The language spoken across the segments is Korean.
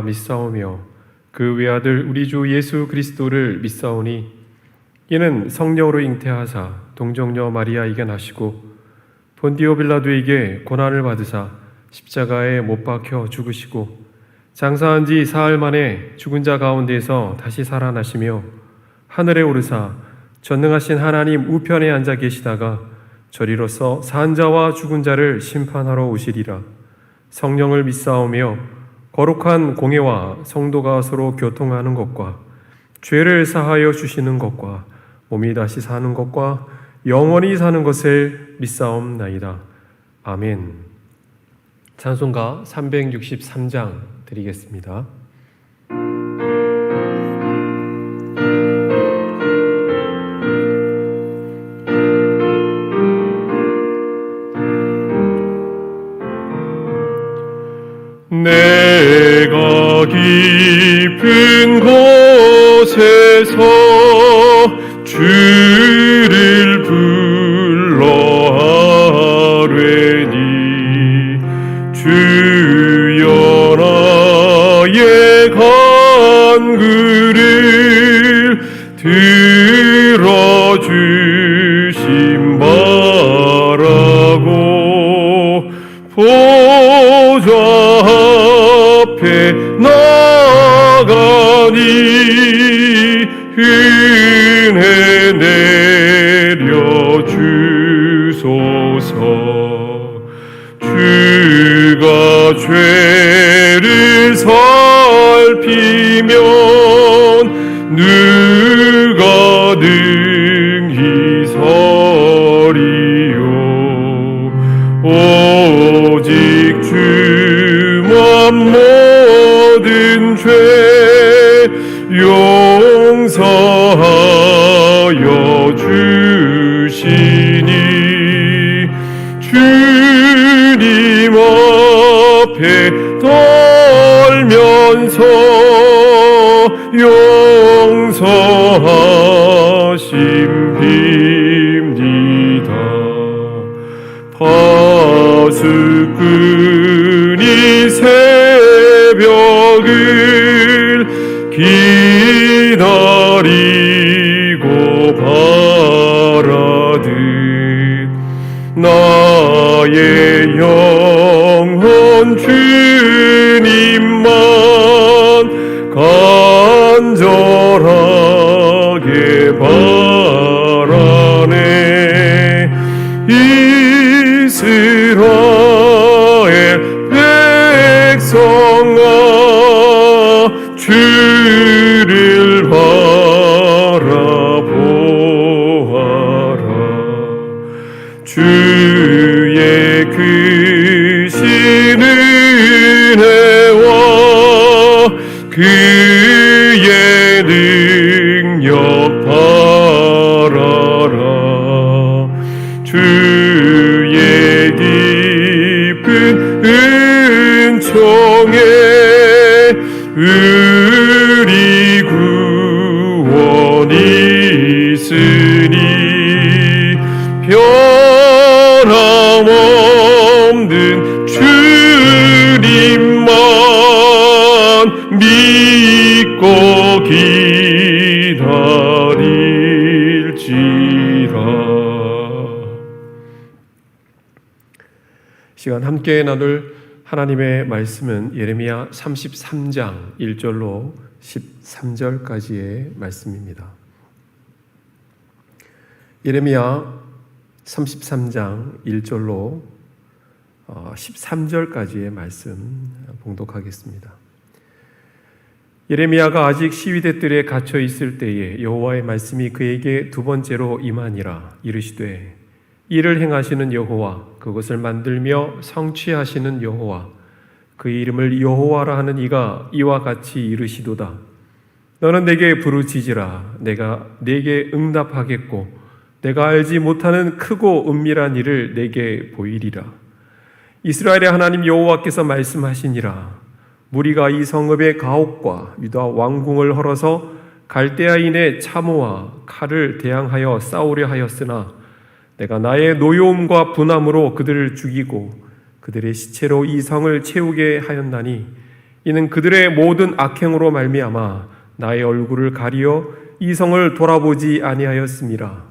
하나님이라 믿사오며 그 외아들 우리 주 예수 그리스도를 믿사오니 이는 성령으로 잉태하사 동정녀 마리아에게 나시고 본디오 빌라도에게 고난을 받으사 십자가에 못 박혀 죽으시고 장사한 지 사흘 만에 죽은 자 가운데서 다시 살아나시며 하늘에 오르사 전능하신 하나님 우편에 앉아 계시다가 저리로서 산 자와 죽은 자를 심판하러 오시리라. 성령을 믿사오며 거룩한 공회와 성도가 서로 교통하는 것과 죄를 사하여 주시는 것과 몸이 다시 사는 것과 영원히 사는 것을 믿사옵나이다. 아멘. 찬송가 363장 드리겠습니다. 내가 깊은 곳에서 주를 불러 하뢰니 주여 나의 간구를 들어주심 바라고 보좌 앞에 나가니 은혜 내려주소서. 주가 죄를 살피면 누가 능히 서리요. 오직 주만 모든 죄 용서하여 주시니 주님 앞에 떨면서 용서하심 빕니다. 파수꾼이 새벽을 기다리고 바라듯 나의 영혼 주님만 간절하게 바라네. 이스라엘 백성아 주를 바라보아라. 주의 크신 은혜와 그의 능력 바라라. 주의 깊은 은총에 우리 구원이 있으니 변함없는 주님만 믿고 기다릴지라. 시간 함께 나눌 하나님의 말씀은 예레미야 33장 1절로 13절까지의 말씀입니다. 예레미야 33장 1절로 13절까지의 말씀 봉독하겠습니다. 예레미야가 아직 시위대 뜰에 갇혀 있을 때에 여호와의 말씀이 그에게 두 번째로 임하니라. 이르시되 이를 행하시는 여호와, 그것을 만들며 성취하시는 여호와, 그의 이름을 여호와라 하는 이가 이와 같이 이르시도다. 너는 내게 부르짖으라. 내가 내게 응답하겠고 내가 알지 못하는 크고 은밀한 일을 내게 보이리라. 이스라엘의 하나님 여호와께서 말씀하시니라. 무리가 이 성읍의 가옥과 유다 왕궁을 헐어서 갈대아인의 참호와 칼을 대항하여 싸우려 하였으나 내가 나의 노여움과 분함으로 그들을 죽이고 그들의 시체로 이 성을 채우게 하였나니 이는 그들의 모든 악행으로 말미암아 나의 얼굴을 가리어 이 성을 돌아보지 아니하였음이라.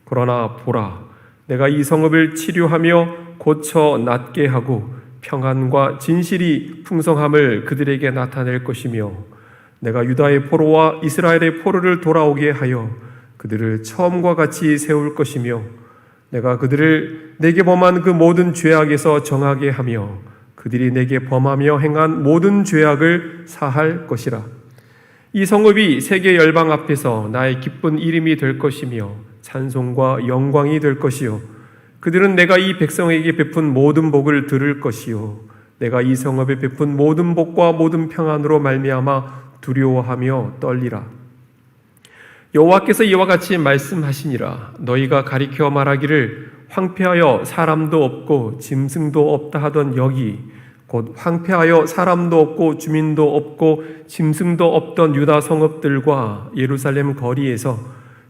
그러나 보라, 내가 이 성읍을 치료하며 고쳐 낫게 하고 평안과 진실이 풍성함을 그들에게 나타낼 것이며, 내가 유다의 포로와 이스라엘의 포로를 돌아오게 하여 그들을 처음과 같이 세울 것이며, 내가 그들을 내게 범한 그 모든 죄악에서 정하게 하며 그들이 내게 범하며 행한 모든 죄악을 사할 것이라. 이 성읍이 세계 열방 앞에서 나의 기쁜 이름이 될 것이며 찬송과 영광이 될 것이요, 그들은 내가 이 백성에게 베푼 모든 복을 들을 것이요, 내가 이 성읍에 베푼 모든 복과 모든 평안으로 말미암아 두려워하며 떨리라. 여호와께서 이와 같이 말씀하시니라. 너희가 가리켜 말하기를 황폐하여 사람도 없고 짐승도 없다 하던 여기, 곧 황폐하여 사람도 없고 주민도 없고 짐승도 없던 유다 성읍들과 예루살렘 거리에서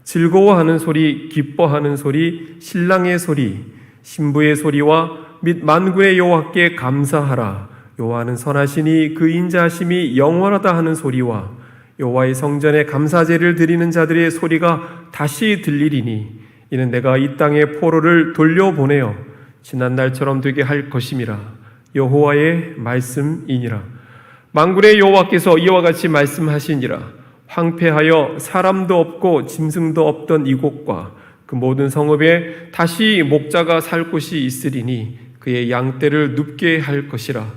즐거워하는 소리, 기뻐하는 소리, 신랑의 소리, 신부의 소리와 및 만군의 여호와께 감사하라. 여호와는 선하시니 그 인자하심이 영원하다 하는 소리와 여호와의 성전에 감사제를 드리는 자들의 소리가 다시 들리리니, 이는 내가 이 땅에 포로를 돌려보내어 지난 날처럼 되게 할 것임이라. 여호와의 말씀이니라. 만군의 여호와께서 이와 같이 말씀하시니라. 황폐하여 사람도 없고 짐승도 없던 이곳과 그 모든 성읍에 다시 목자가 살 곳이 있으리니 그의 양떼를 눕게 할 것이라.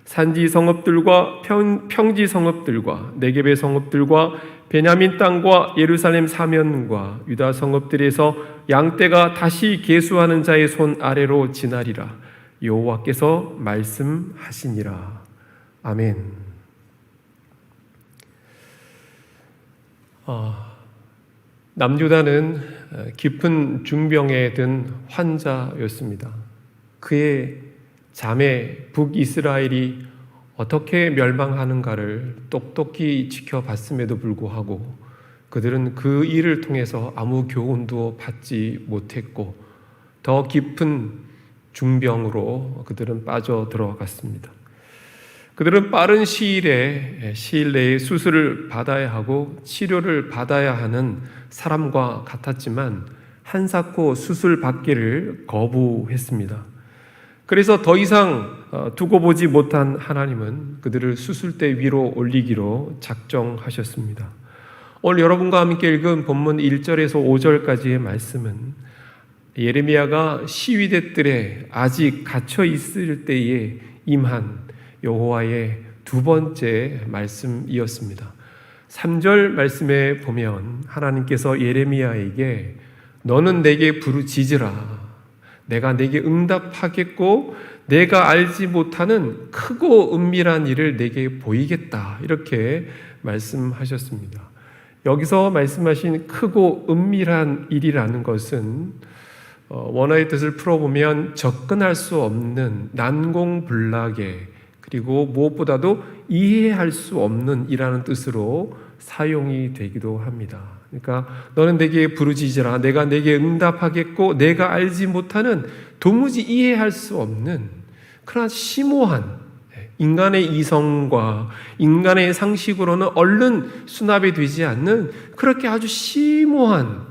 산지 성읍들과 평지 성읍들과 네겝의 성읍들과 베냐민 땅과 예루살렘 사면과 유다 성읍들에서 양떼가 다시 계수하는 자의 손 아래로 지나리라. 여호와께서 말씀하시니라. 아멘. 남유다는 깊은 중병에 든 환자였습니다. 그의 자매 북이스라엘이 어떻게 멸망하는가를 똑똑히 지켜봤음에도 불구하고 그들은 그 일을 통해서 아무 교훈도 받지 못했고 더 깊은 중병으로 그들은 빠져 들어갔습니다. 그들은 빠른 시일 내에 수술을 받아야 하고 치료를 받아야 하는 사람과 같았지만 한사코 수술 받기를 거부했습니다. 그래서 더 이상 두고 보지 못한 하나님은 그들을 수술대 위로 올리기로 작정하셨습니다. 오늘 여러분과 함께 읽은 본문 1절에서 5절까지의 말씀은 예레미야가 시위대 뜰에 아직 갇혀 있을 때에 임한 여호와의 두 번째 말씀이었습니다. 3절 말씀에 보면 하나님께서 예레미야에게 너는 내게 부르짖으라. 내가 내게 응답하겠고 내가 알지 못하는 크고 은밀한 일을 내게 보이겠다. 이렇게 말씀하셨습니다. 여기서 말씀하신 크고 은밀한 일이라는 것은 원어의 뜻을 풀어보면 접근할 수 없는 난공불락의, 그리고 무엇보다도 이해할 수 없는 이라는 뜻으로 사용이 되기도 합니다. 그러니까 너는 내게 부르짖으라. 내가 내게 응답하겠고 내가 알지 못하는, 도무지 이해할 수 없는, 그러나 심오한, 인간의 이성과 인간의 상식으로는 얼른 수납이 되지 않는 그렇게 아주 심오한,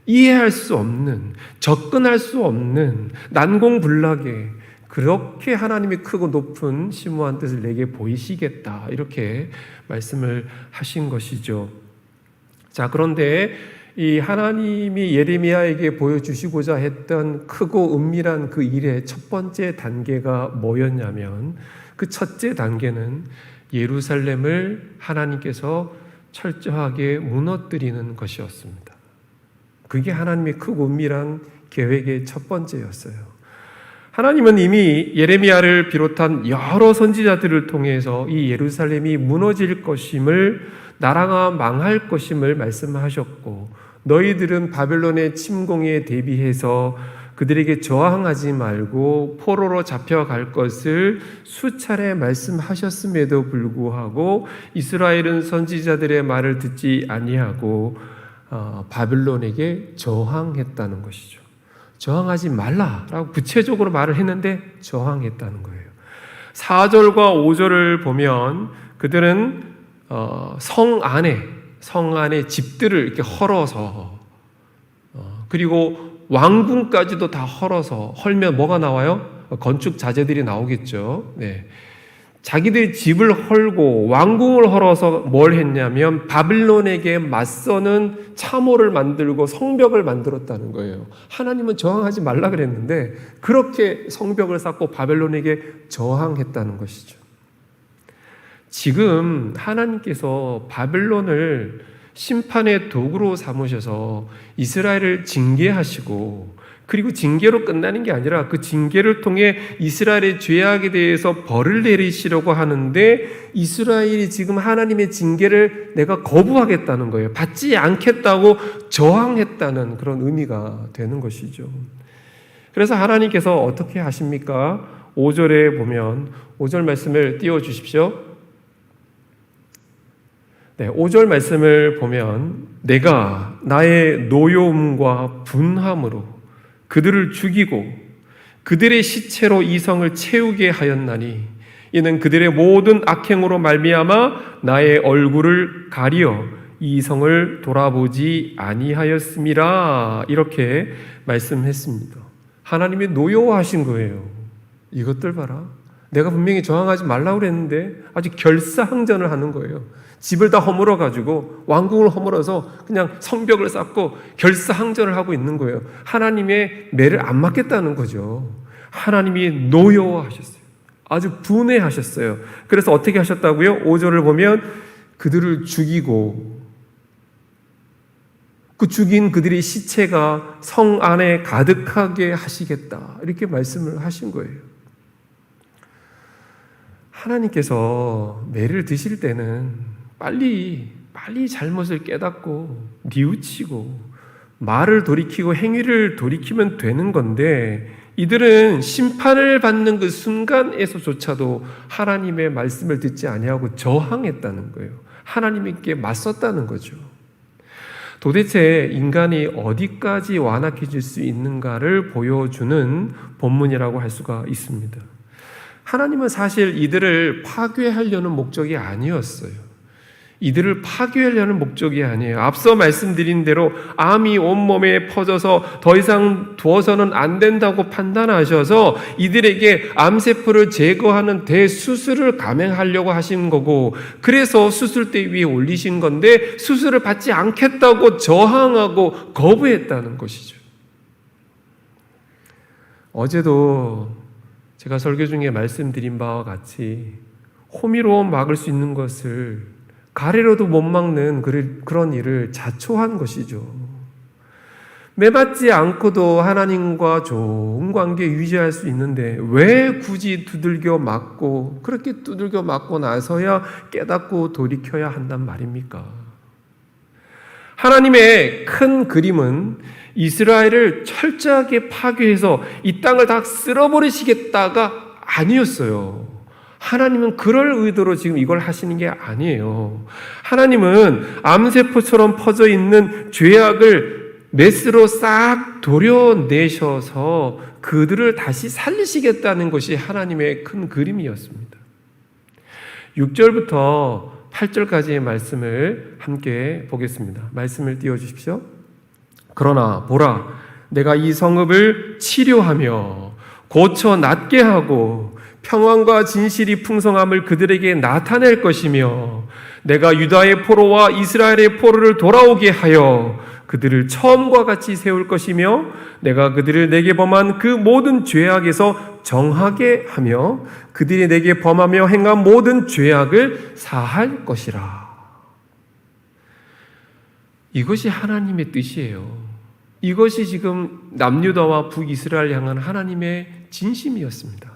이해할 수 없는, 접근할 수 없는 난공불락의, 그렇게 하나님이 크고 높은 심오한 뜻을 내게 보이시겠다, 이렇게 말씀을 하신 것이죠. 자, 그런데 이 하나님이 예레미야에게 보여주시고자 했던 크고 은밀한 그 일의 첫 번째 단계가 뭐였냐면, 그 첫째 단계는 예루살렘을 하나님께서 철저하게 무너뜨리는 것이었습니다. 그게 하나님의 크고 은밀한 계획의 첫 번째였어요. 하나님은 이미 예레미야를 비롯한 여러 선지자들을 통해서 이 예루살렘이 무너질 것임을, 나라가 망할 것임을 말씀하셨고, 너희들은 바벨론의 침공에 대비해서 그들에게 저항하지 말고 포로로 잡혀갈 것을 수차례 말씀하셨음에도 불구하고 이스라엘은 선지자들의 말을 듣지 아니하고 바벨론에게 저항했다는 것이죠. 저항하지 말라라고 구체적으로 말을 했는데 저항했다는 거예요. 4절과 5절을 보면 그들은 성 안에 집들을 이렇게 헐어서 그리고 왕궁까지도 다 헐면 뭐가 나와요? 건축 자재들이 나오겠죠. 네. 자기들 집을 헐고 왕궁을 헐어서 뭘 했냐면 바빌론에게 맞서는 참호를 만들고 성벽을 만들었다는 거예요. 하나님은 저항하지 말라 그랬는데 그렇게 성벽을 쌓고 바벨론에게 저항했다는 것이죠. 지금 하나님께서 바벨론을 심판의 도구로 삼으셔서 이스라엘을 징계하시고 그리고 징계로 끝나는 게 아니라 그 징계를 통해 이스라엘의 죄악에 대해서 벌을 내리시려고 하는데 이스라엘이 지금 하나님의 징계를 내가 거부하겠다는 거예요. 받지 않겠다고 저항했다는 그런 의미가 되는 것이죠. 그래서 하나님께서 어떻게 하십니까? 5절에 보면 5절 말씀을 띄워주십시오. 네, 5절 말씀을 보면 내가 나의 노여움과 분함으로 그들을 죽이고 그들의 시체로 이 성을 채우게 하였나니 이는 그들의 모든 악행으로 말미암아 나의 얼굴을 가리어 이 성을 돌아보지 아니하였음이라 이렇게 말씀했습니다. 하나님이 노여워하신 거예요. 이것들 봐라. 내가 분명히 저항하지 말라고 그랬는데 아주 결사항전을 하는 거예요. 집을 다 허물어 가지고 왕궁을 허물어서 그냥 성벽을 쌓고 결사항전을 하고 있는 거예요. 하나님의 매를 안 맞겠다는 거죠. 하나님이 노여워하셨어요. 아주 분해하셨어요. 그래서 어떻게 하셨다고요? 5절을 보면 그들을 죽이고 그 죽인 그들의 시체가 성 안에 가득하게 하시겠다. 이렇게 말씀을 하신 거예요. 하나님께서 매를 드실 때는 빨리 잘못을 깨닫고 뉘우치고 말을 돌이키고 행위를 돌이키면 되는 건데 이들은 심판을 받는 그 순간에서조차도 하나님의 말씀을 듣지 아니하고 저항했다는 거예요. 하나님께 맞섰다는 거죠. 도대체 인간이 어디까지 완악해질 수 있는가를 보여주는 본문이라고 할 수가 있습니다. 하나님은 사실 이들을 파괴하려는 목적이 아니었어요. 이들을 파괴하려는 목적이 아니에요. 앞서 말씀드린 대로 암이 온몸에 퍼져서 더 이상 두어서는 안 된다고 판단하셔서 이들에게 암세포를 제거하는 대수술을 감행하려고 하신 거고 그래서 수술대 위에 올리신 건데 수술을 받지 않겠다고 저항하고 거부했다는 것이죠. 어제도 제가 설교 중에 말씀드린 바와 같이 호미로 막을 수 있는 것을 가래로도 못 막는 그런 일을 자초한 것이죠. 매맞지 않고도 하나님과 좋은 관계 유지할 수 있는데 왜 굳이 두들겨 맞고 그렇게 두들겨 맞고 나서야 깨닫고 돌이켜야 한단 말입니까? 하나님의 큰 그림은 이스라엘을 철저하게 파괴해서 이 땅을 다 쓸어버리시겠다가 아니었어요. 하나님은 그럴 의도로 지금 이걸 하시는 게 아니에요. 하나님은 암세포처럼 퍼져 있는 죄악을 메스로 싹 도려내셔서 그들을 다시 살리시겠다는 것이 하나님의 큰 그림이었습니다. 6절부터 8절까지의 말씀을 함께 보겠습니다. 말씀을 띄워주십시오. 그러나 보라, 내가 이 성읍을 치료하며 고쳐 낫게 하고 평안과 진실이 풍성함을 그들에게 나타낼 것이며 내가 유다의 포로와 이스라엘의 포로를 돌아오게 하여 그들을 처음과 같이 세울 것이며 내가 그들을 내게 범한 그 모든 죄악에서 정하게 하며 그들이 내게 범하며 행한 모든 죄악을 사할 것이라. 이것이 하나님의 뜻이에요. 이것이 지금 남유다와 북이스라엘 향한 하나님의 진심이었습니다.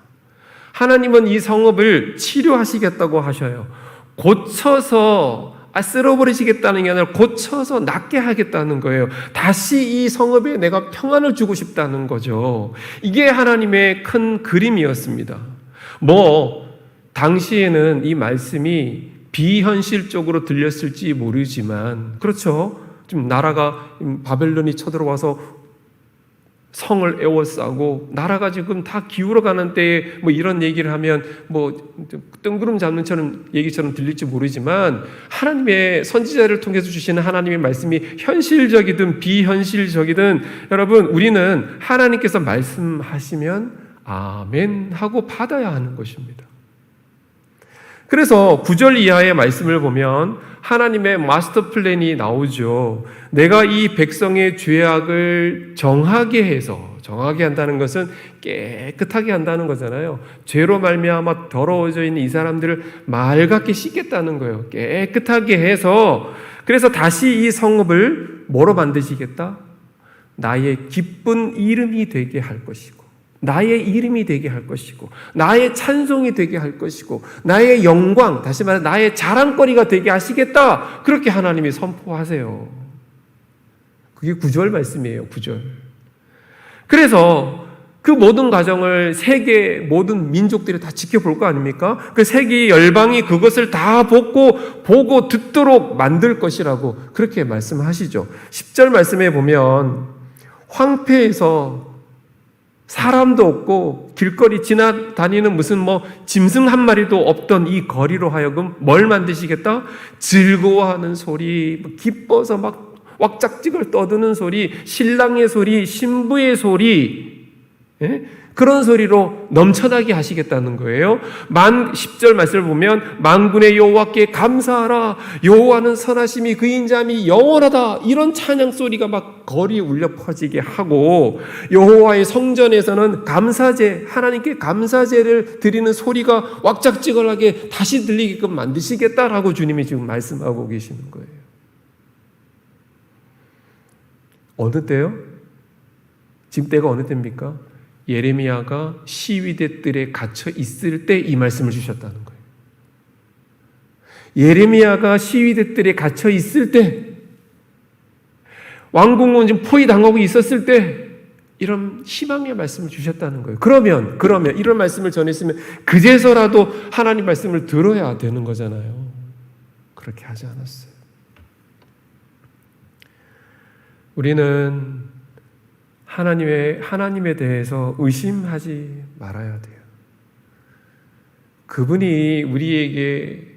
하나님은 이 성읍을 치료하시겠다고 하셔요. 고쳐서 쓸어버리시겠다는 게 아니라 고쳐서 낫게 하겠다는 거예요. 다시 이 성읍에 내가 평안을 주고 싶다는 거죠. 이게 하나님의 큰 그림이었습니다. 당시에는 이 말씀이 비현실적으로 들렸을지 모르지만 그렇죠. 좀 나라가 바벨론이 쳐들어와서 성을 에워싸고 나라가 지금 다 기울어가는 때에 뭐 이런 얘기를 하면 뭐 뜬구름 잡는처럼 얘기처럼 들릴지 모르지만 하나님의 선지자를 통해서 주시는 하나님의 말씀이 현실적이든 비현실적이든 여러분 우리는 하나님께서 말씀하시면 아멘 하고 받아야 하는 것입니다. 그래서 9절 이하의 말씀을 보면 하나님의 마스터 플랜이 나오죠. 내가 이 백성의 죄악을 정하게 한다는 것은 깨끗하게 한다는 거잖아요. 죄로 말미암아 더러워져 있는 이 사람들을 맑게 씻겠다는 거예요. 깨끗하게 해서 그래서 다시 이 성읍을 뭐로 만드시겠다? 나의 기쁜 이름이 되게 할 것이고 나의 이름이 되게 할 것이고 나의 찬송이 되게 할 것이고 나의 영광, 다시 말해 나의 자랑거리가 되게 하시겠다. 그렇게 하나님이 선포하세요. 그게 9절 말씀이에요. 9절. 그래서 그 모든 과정을 세계 모든 민족들이 다 지켜볼 거 아닙니까? 그 세계의 열방이 그것을 다 보고 듣도록 만들 것이라고 그렇게 말씀하시죠. 10절 말씀에 보면 황폐해서 사람도 없고 길거리 지나다니는 무슨 뭐 짐승 한 마리도 없던 이 거리로 하여금 뭘 만드시겠다? 즐거워하는 소리, 기뻐서 막 왁작지껄 떠드는 소리, 신랑의 소리, 신부의 소리, 그런 소리로 넘쳐나게 하시겠다는 거예요. 10절 말씀을 보면 만군의 여호와께 감사하라, 여호와는 선하심이 그 인자함이 영원하다, 이런 찬양 소리가 막 거리에 울려 퍼지게 하고 여호와의 성전에서는 감사제, 하나님께 감사제를 드리는 소리가 왁작지껄하게 다시 들리게끔 만드시겠다라고 주님이 지금 말씀하고 계시는 거예요. 어느 때요? 지금 때가 어느 때입니까? 예레미야가 시위대 뜰에 갇혀 있을 때 이 말씀을 주셨다는 거예요. 예레미야가 시위대 뜰에 갇혀 있을 때, 왕궁은 지금 포위당하고 있었을 때 이런 희망의 말씀을 주셨다는 거예요. 그러면 이런 말씀을 전했으면 그제서라도 하나님 말씀을 들어야 되는 거잖아요. 그렇게 하지 않았어요. 우리는 하나님에 대해서 의심하지 말아야 돼요. 그분이 우리에게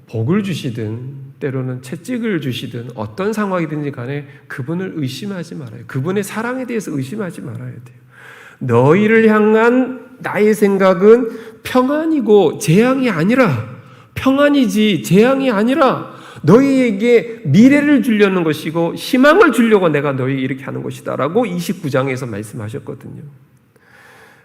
복을 주시든 때로는 채찍을 주시든 어떤 상황이든지 간에 그분을 의심하지 말아요. 그분의 사랑에 대해서 의심하지 말아야 돼요. 너희를 향한 나의 생각은 평안이고 재앙이 아니라, 평안이지 재앙이 아니라 너희에게 미래를 주려는 것이고 희망을 주려고 내가 너희에게 이렇게 하는 것이다 라고 29장에서 말씀하셨거든요.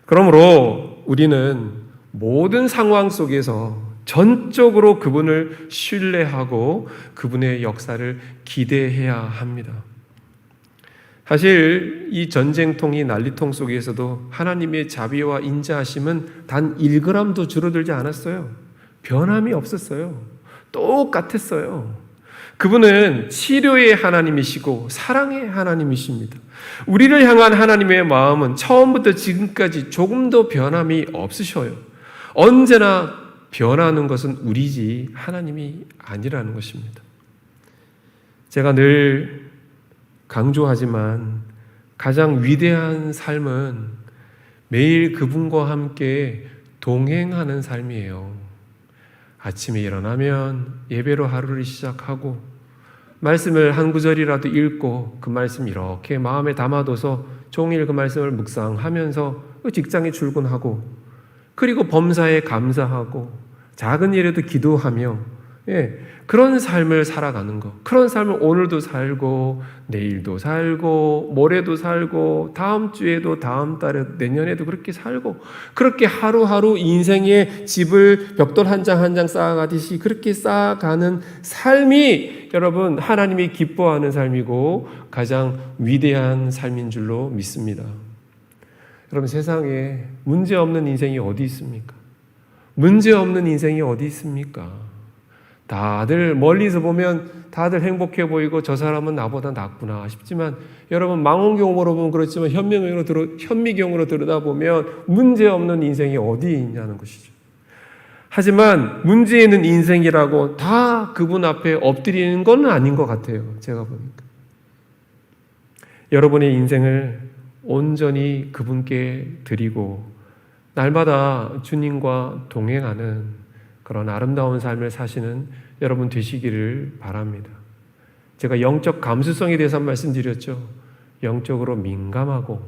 그러므로 우리는 모든 상황 속에서 전적으로 그분을 신뢰하고 그분의 역사를 기대해야 합니다. 사실 이 전쟁통이 난리통 속에서도 하나님의 자비와 인자하심은 단 1g도 줄어들지 않았어요. 변함이 없었어요. 똑같았어요. 그분은 치료의 하나님이시고 사랑의 하나님이십니다. 우리를 향한 하나님의 마음은 처음부터 지금까지 조금도 변함이 없으셔요. 언제나 변하는 것은 우리지 하나님이 아니라는 것입니다. 제가 늘 강조하지만 가장 위대한 삶은 매일 그분과 함께 동행하는 삶이에요. 아침에 일어나면 예배로 하루를 시작하고 말씀을 한 구절이라도 읽고 그 말씀 이렇게 마음에 담아둬서 종일 그 말씀을 묵상하면서 직장에 출근하고 그리고 범사에 감사하고 작은 일에도 기도하며 그런 삶을 살아가는 것, 그런 삶을 오늘도 살고 내일도 살고 모레도 살고 다음 주에도 다음 달에 내년에도 그렇게 살고 그렇게 하루하루 인생의 집을 벽돌 한 장 한 장 쌓아가듯이 그렇게 쌓아가는 삶이 여러분 하나님이 기뻐하는 삶이고 가장 위대한 삶인 줄로 믿습니다. 여러분 세상에 문제 없는 인생이 어디 있습니까? 문제 없는 인생이 어디 있습니까? 다들 멀리서 보면 다들 행복해 보이고 저 사람은 나보다 낫구나 싶지만 여러분 망원경으로 보면 그렇지만 현미경으로 들여다보면 문제 없는 인생이 어디 있냐는 것이죠. 하지만 문제 있는 인생이라고 다 그분 앞에 엎드리는 건 아닌 것 같아요. 제가 보니까. 여러분의 인생을 온전히 그분께 드리고 날마다 주님과 동행하는 그런 아름다운 삶을 사시는 여러분 되시기를 바랍니다. 제가 영적 감수성에 대해서 말씀드렸죠. 영적으로 민감하고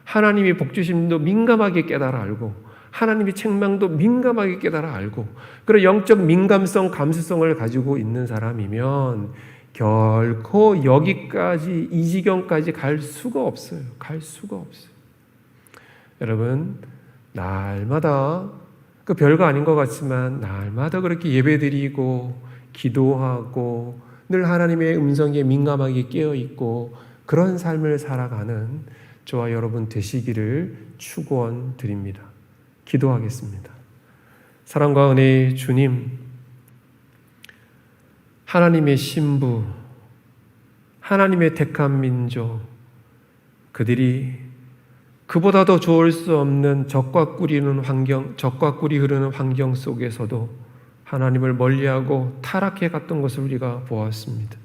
하나님이 복주심도 민감하게 깨달아 알고 하나님의 책망도 민감하게 깨달아 알고 그런 영적 민감성, 감수성을 가지고 있는 사람이면 결코 여기까지 이 지경까지 갈 수가 없어요. 갈 수가 없어요. 여러분 날마다 그 별거 아닌 것 같지만 날마다 그렇게 예배드리고 기도하고 늘 하나님의 음성에 민감하게 깨어있고 그런 삶을 살아가는 저와 여러분 되시기를 축원드립니다. 기도하겠습니다. 사랑과 은혜의 주님, 하나님의 신부, 하나님의 택한 민족, 그들이 그보다 더 좋을 수 없는 적과 꿀이 흐르는 환경 속에서도 하나님을 멀리하고 타락해 갔던 것을 우리가 보았습니다.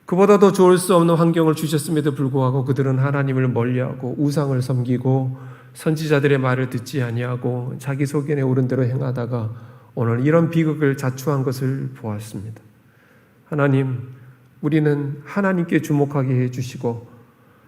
그보다 더 좋을 수 없는 환경을 주셨음에도 불구하고 그들은 하나님을 멀리하고 우상을 섬기고 선지자들의 말을 듣지 아니하고 자기 소견에 오른 대로 행하다가 오늘 이런 비극을 자초한 것을 보았습니다. 하나님, 우리는 하나님께 주목하게 해주시고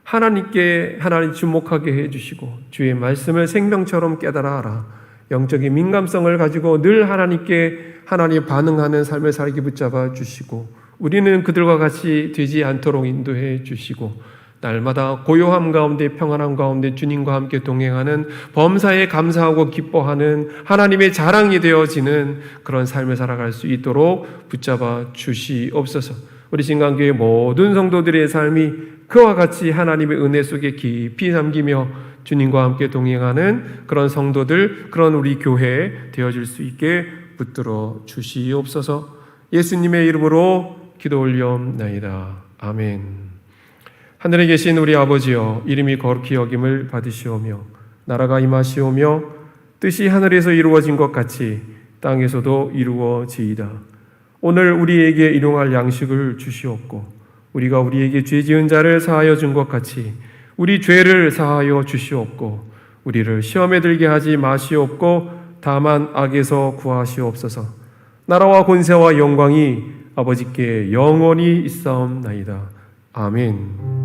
하나님 주목하게 해주시고 주의 말씀을 생명처럼 깨달아 알아 영적인 민감성을 가지고 늘 하나님 반응하는 삶을 살게 붙잡아 주시고 우리는 그들과 같이 되지 않도록 인도해 주시고 날마다 고요함 가운데 평안함 가운데 주님과 함께 동행하는 범사에 감사하고 기뻐하는 하나님의 자랑이 되어지는 그런 삶을 살아갈 수 있도록 붙잡아 주시옵소서. 우리 신강교회 모든 성도들의 삶이 그와 같이 하나님의 은혜 속에 깊이 잠기며 주님과 함께 동행하는 그런 성도들, 그런 우리 교회 되어질 수 있게 붙들어 주시옵소서. 예수님의 이름으로 기도 올리옵나이다. 아멘. 하늘에 계신 우리 아버지여, 이름이 거룩히 여김을 받으시오며 나라가 임하시오며 뜻이 하늘에서 이루어진 것 같이 땅에서도 이루어지이다. 오늘 우리에게 일용할 양식을 주시옵고 우리가 우리에게 죄 지은 자를 사하여 준 것 같이 우리 죄를 사하여 주시옵고 우리를 시험에 들게 하지 마시옵고 다만 악에서 구하시옵소서. 나라와 권세와 영광이 아버지께 영원히 있사옵나이다. 아멘.